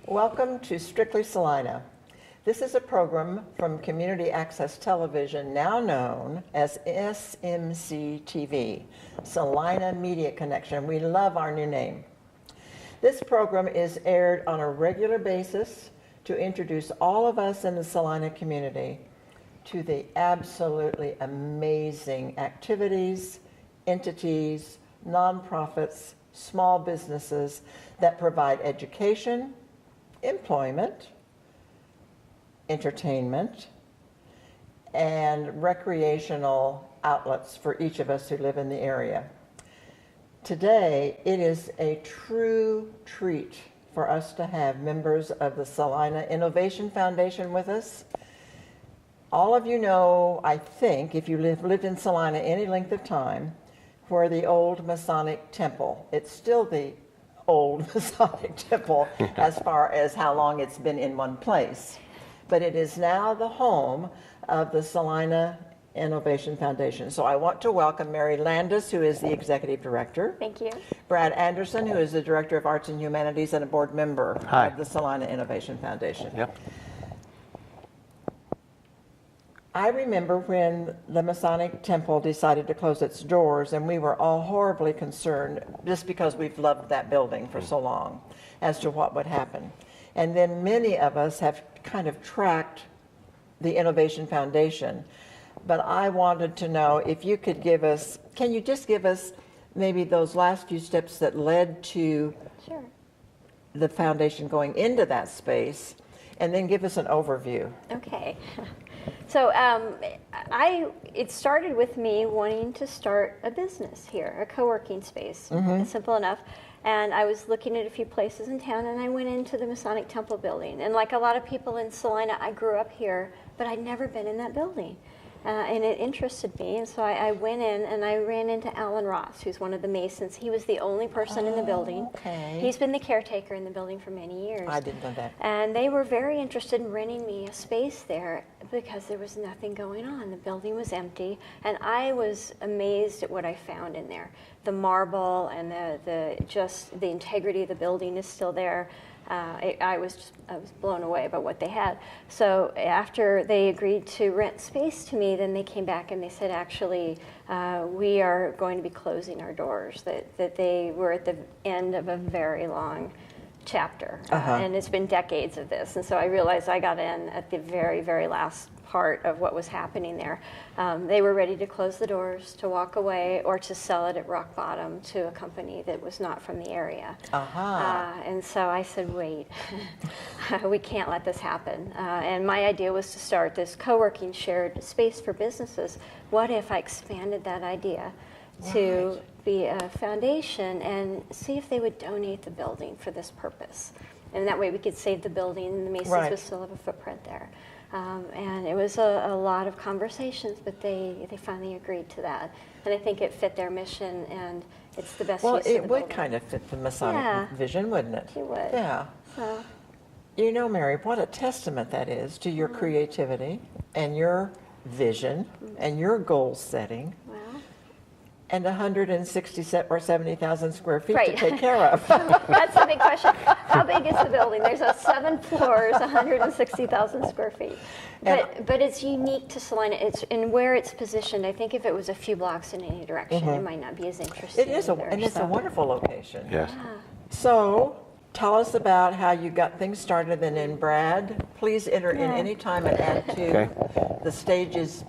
Welcome to Strictly Salina. This is a program from Community Access Television, now known as SMC TV, Salina Media Connection. We love our new name. This program is aired on a regular basis to introduce all of us in the Salina community to the absolutely amazing activities, entities, nonprofits, small businesses that provide education, employment, entertainment, and recreational outlets for each of us who live in the area. Today, it is a true treat for us to have members of the Salina Innovation Foundation with us. All of you know, I think, if you lived in Salina any length of time, where the old Masonic Temple. It's still the old Masonic Temple as far as how long it's been in one place. But it is now the home of the Salina Innovation Foundation. So I want to welcome Mary Landis, who is the Executive Director. Thank you. Brad Anderson, who is the Director of Arts and Humanities and a board member Hi. of the Salina Innovation Foundation. Yep. I remember when the Masonic Temple decided to close its doors, and we were all horribly concerned, just because we've loved that building for so long, as to what would happen. And then many of us have kind of tracked the Innovation Foundation. But I wanted to know if you could give us, can you just give us maybe those last few steps that led to Sure. the foundation going into that space, and then give us an overview. Okay. So it started with me wanting to start a business here, a co-working space. It's simple enough. And I was looking at a few places in town, and I went into the Masonic Temple building. And like a lot of people in Salina, I grew up here, but I'd never been in that building. And it interested me, and so I went in and I ran into Alan Ross, who's one of the Masons. He was the only person in the building. Okay. He's been the caretaker in the building for many years. I didn't know that. And they were very interested in renting me a space there because there was nothing going on. The building was empty, and I was amazed at what I found in there. The marble and the integrity of the building is still there. I was blown away by what they had. So after they agreed to rent space to me, then they came back and they said, actually, we are going to be closing our doors, that they were at the end of a very long chapter. And it's been decades of this. And so I realized I got in at the very, very last part of what was happening there. They were ready to close the doors, to walk away, or to sell it at rock bottom to a company that was not from the area. And so I said, wait, we can't let this happen. And my idea was to start this co-working shared space for businesses. What if I expanded that idea to be a foundation and see if they would donate the building for this purpose? And that way we could save the building and the Masons would still have a footprint there. And it was a lot of conversations, but they finally agreed to that. And I think it fit their mission, and it's the best use of the building. Well, it would kind of fit the Masonic vision, wouldn't it? It would. Yeah. So, you know, Mary, what a testament that is to your creativity and your vision and your goal setting. well, And 160 or 70,000 square feet to Right. take care of. that's the big question. How big is the building? There's 7 floors, 160,000 square feet. But it's unique to Salina. And where it's positioned, I think if it was a few blocks in any direction, it might not be as interesting. It is, it's a wonderful location. Yes. So, tell us about how you got things started, and then Brad, please enter in any time and add to the stages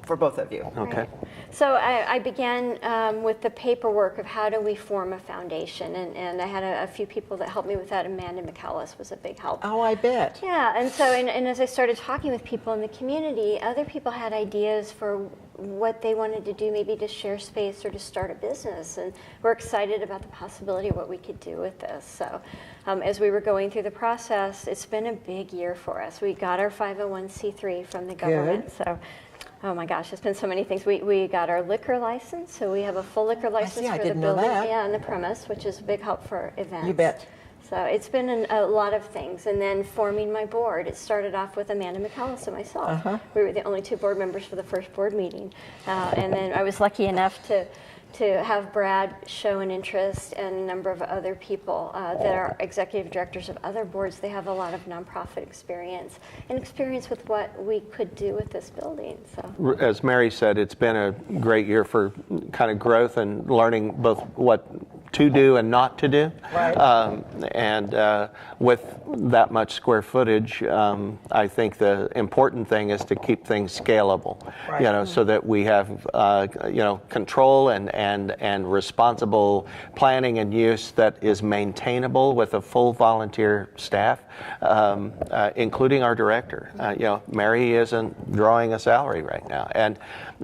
for both of you. Okay. Right. So I began with the paperwork of how do we form a foundation, and I had a few people that helped me with that. Amanda McAllis was a big help. Oh, I bet. Yeah, and so and as I started talking with people in the community, other people had ideas for what they wanted to do, maybe to share space or to start a business, and we're excited about the possibility of what we could do with this. So as we were going through the process, it's been a big year for us. We got our 501c3 from the government. Good. So oh my gosh, it's been so many things. We got our liquor license, so we have a full liquor license I for the didn't know building, that. and the premise, which is a big help for events. You bet. So it's been a lot of things. And then forming my board, it started off with Amanda McAllis and myself. We were the only 2 board members for the first board meeting. And then I was lucky enough to have Brad show an interest and a number of other people that are executive directors of other boards. They have a lot of nonprofit experience and experience with what we could do with this building. So, as Mary said, it's been a great year for kind of growth and learning both what to do and not to do. Right. And with that much square footage, I think the important thing is to keep things scalable, Right. so that we have, control and responsible planning and use that is maintainable with a full volunteer staff, including our director. Mary isn't drawing a salary right now.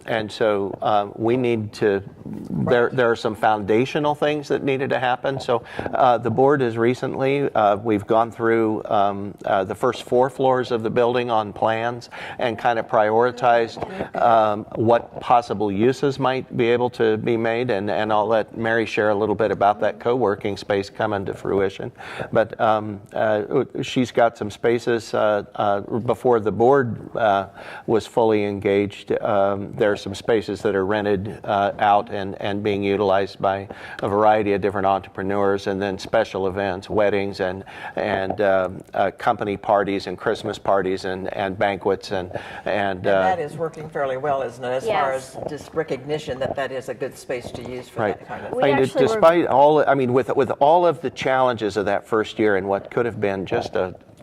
And so we need to, there are some foundational things that needed to happen. So the board has recently, we've gone through the first 4 floors of the building on plans and kind of prioritized what possible uses might be able to be made. And I'll let Mary share a little bit about that co-working space coming to fruition. But she's got some spaces before the board was fully engaged. There are some spaces that are rented out and being utilized by a variety of different entrepreneurs, and then special events, weddings and company parties and Christmas parties and banquets and that is working fairly well, isn't it? As far Yes. as just recognition that is a good space to use for right. that kind of We thing. actually were- Despite all, with all of the challenges of that first year and what could have been just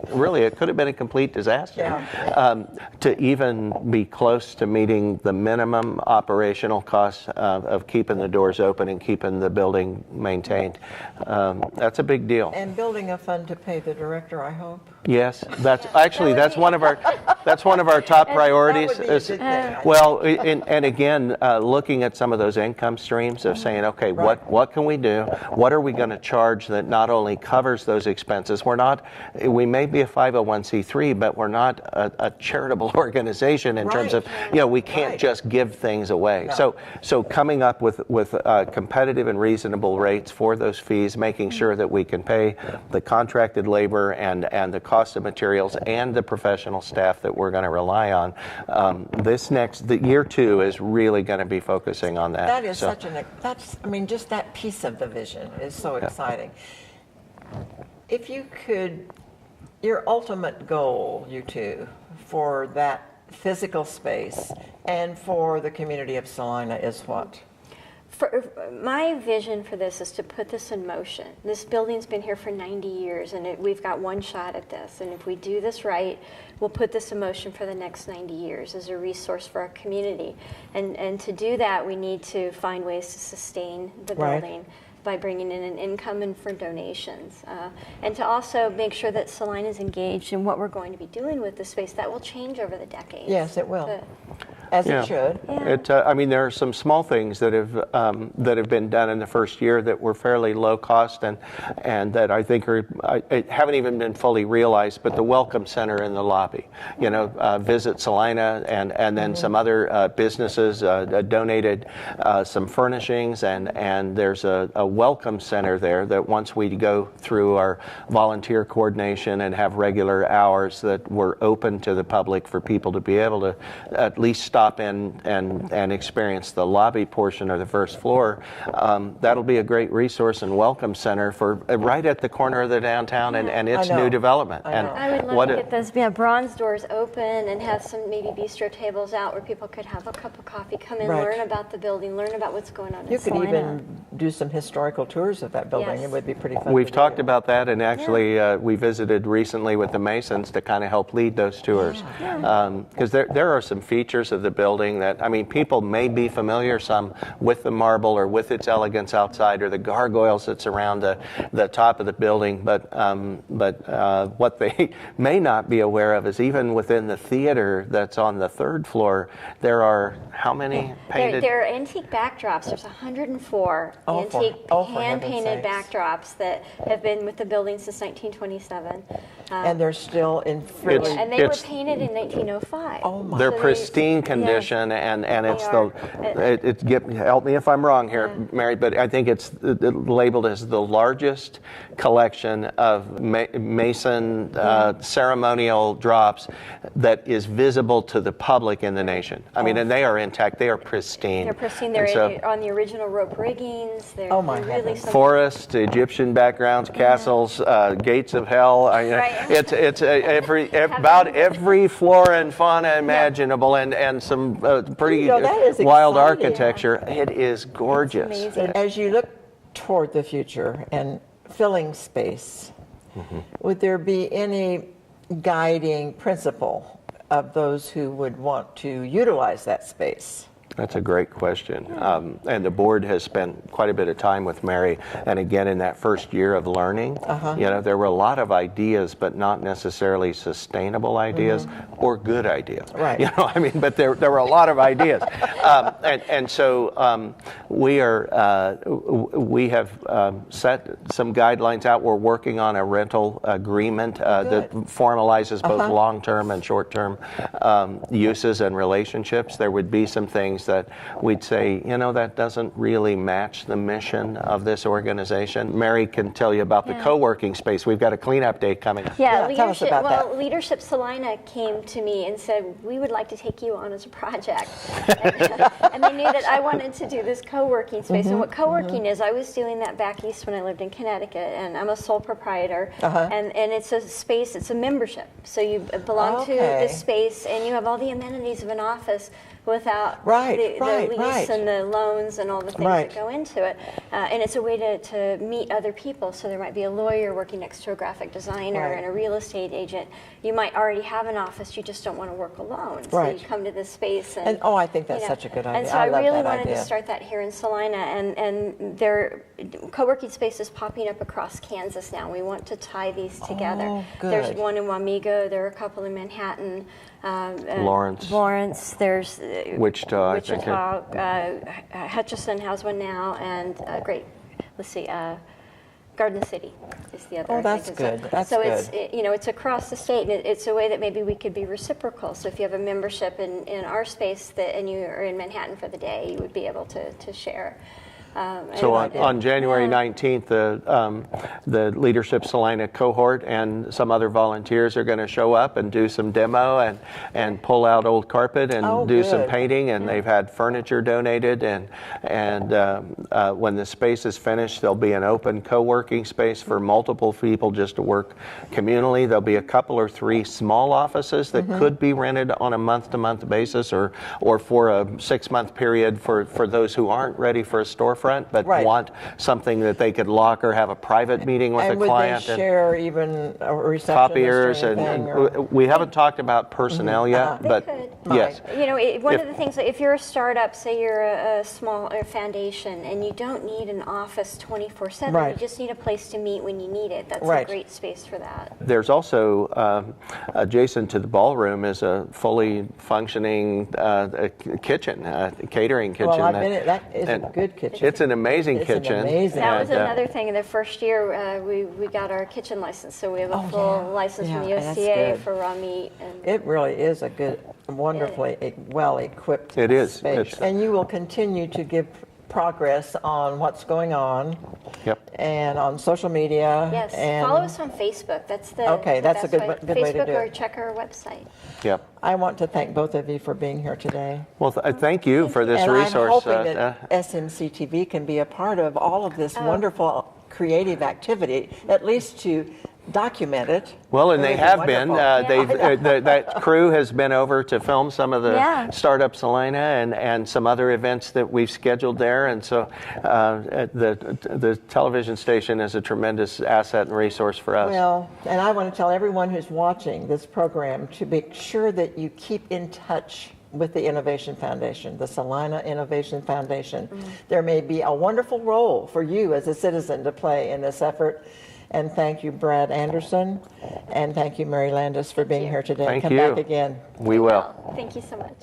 it could have been a complete disaster. Yeah. To even be close to meeting the minimum operational costs of keeping the doors open and keeping the building maintained, that's a big deal. And building a fund to pay the director, I hope. Yes, that's one of our top priorities. That would be a good thing, I think. Well, and again, looking at some of those income streams of saying, okay, Right. what can we do? What are we going to charge that not only covers those expenses? We may be a 501c3, but we're not a charitable organization in terms of, we can't Right. just give things away. No. So coming up with competitive and reasonable rates for those fees, making sure that we can pay the contracted labor and the cost of materials and the professional staff that we're going to rely on. The year 2 is really going to be focusing on that. That is So- just that piece of the vision is so exciting. If you could, your ultimate goal, you two, for that physical space and for the community of Salina is what? My vision for this is to put this in motion. This building's been here for 90 years, and we've got one shot at this. And if we do this right, we'll put this in motion for the next 90 years as a resource for our community. And to do that, we need to find ways to sustain the Right. building by bringing in an income and for donations. And to also make sure that Salina is engaged in what we're going to be doing with the space. That will change over the decades. Yes, it will. But- As Yeah. it should. Yeah. There are some small things that have been done in the first year that were fairly low cost and that I think haven't even been fully realized. But the welcome center in the lobby, Visit Salina, and then some other businesses donated some furnishings, and there's a welcome center there that once we go through our volunteer coordination and have regular hours that we're open to the public for people to be able to at least stop in and experience the lobby portion of the first floor. That'll be a great resource and welcome center for right at the corner of the downtown and its I know. new development. I know. I would love to get those bronze doors open and have some maybe bistro tables out where people could have a cup of coffee, come in, Right. learn about the building, learn about what's going on You in could Salina. even do some historical tours of that building. Yes. It would be pretty fun. We've to talked do. about that, and actually we visited recently with the Masons to kind of help lead those tours. Because there are some features of the building that, people may be familiar, some with the marble or with its elegance outside or the gargoyles that surround the top of the building, but what they may not be aware of is even within the theater that's on the 3rd floor, there are how many painted? There are antique backdrops. There's 104 Oh, antique for hand-painted heaven's sakes. backdrops that have been with the building since 1927. And they're still in It's- really, And they were it's- painted in 1905. Oh, my. They're So they- pristine yeah. condition, and it's are. help me if I'm wrong here, Mary, but I think it's labeled as the largest collection of Mason ceremonial drops that is visible to the public in the nation. I mean, and they are intact, they are pristine. They're pristine. And They're so, on the original rope riggings. They're, Oh, my they're really heavens. something. forests, Egyptian backgrounds, castles, gates of hell. Right. It's about every flora and fauna imaginable, and some pretty You know, that is wild exciting. architecture. It is gorgeous. amazing. as you look toward the future and filling space, would there be any guiding principle of those who would want to utilize that space? That's a great question. And the board has spent quite a bit of time with Mary. And again, in that first year of learning, there were a lot of ideas, but not necessarily sustainable ideas or good ideas. Right. But there were a lot of ideas. So we have set some guidelines out. We're working on a rental agreement that formalizes both long-term and short-term uses and relationships. There would be some things that we'd say, that doesn't really match the mission of this organization. Mary can tell you about the co-working space. We've got a cleanup day coming. Yeah, tell us leadership. about that. Leadership Salina came to me and said, "We would like to take you on as a project," and they knew that I wanted to do this co-working space. And what co-working is, I was doing that back east when I lived in Connecticut, and I'm a sole proprietor. And it's a space. It's a membership, so you belong to this space, and you have all the amenities of an office without the lease and the loans and all the things that go into it. And it's a way to meet other people. So there might be a lawyer working next to a graphic designer and a real estate agent. You might already have an office, you just don't want to work alone. So you come to this space. And I think that's such a good idea. And so I really wanted to start that here in Salina. And there co-working spaces popping up across Kansas now. We want to tie these together. Oh, good. There's one in Wamego, there are a couple in Manhattan. Lawrence. There's Wichita, I think. Hutchinson has one now, and Garden City is the other. Oh, that's good. That's so good. it's across the state, and it's a way that maybe we could be reciprocal. So if you have a membership in our space and you are in Manhattan for the day, you would be able to share. So on January 19th, the Leadership Salina cohort and some other volunteers are going to show up and do some demo and pull out old carpet and do some painting. And they've had furniture donated. And when the space is finished, there'll be an open co-working space for multiple people just to work communally. There'll be a couple or three small offices that could be rented on a month-to-month basis or for a 6-month period for those who aren't ready for a storefront. But want something that they could lock or have a private meeting with a client. And would they share even a receptionist copiers or anything, we haven't talked about personnel yet, but yes. One of the things, if you're a startup, say you're a small foundation, and you don't need an office 24/7, you just need a place to meet when you need it. That's a great space for that. There's also adjacent to the ballroom is a fully functioning catering kitchen. Well, I've been in it. That is a good kitchen. It's an amazing kitchen. That was another thing. In the first year, we got our kitchen license, so we have a full license from the OCA for raw meat. And it really is a good, wonderfully well-equipped space. And you will continue to give progress on what's going on. And on social media. Yes, and follow us on Facebook. That's the that's a good way to do it. Facebook or check our website. I want to thank both of you for being here today. Well, thank you for this resource. I'm hoping that SMCTV can be a part of all of this wonderful creative activity, at least to document it. Well, and they have been. That crew has been over to film some of the Startup Salina and some other events that we've scheduled there. And so the television station is a tremendous asset and resource for us. Well, and I want to tell everyone who's watching this program to make sure that you keep in touch with the Innovation Foundation, the Salina Innovation Foundation. There may be a wonderful role for you as a citizen to play in this effort. And thank you, Brad Anderson, and thank you, Mary Landis, for being here today. Thank Come you. back again. We will. Thank you so much.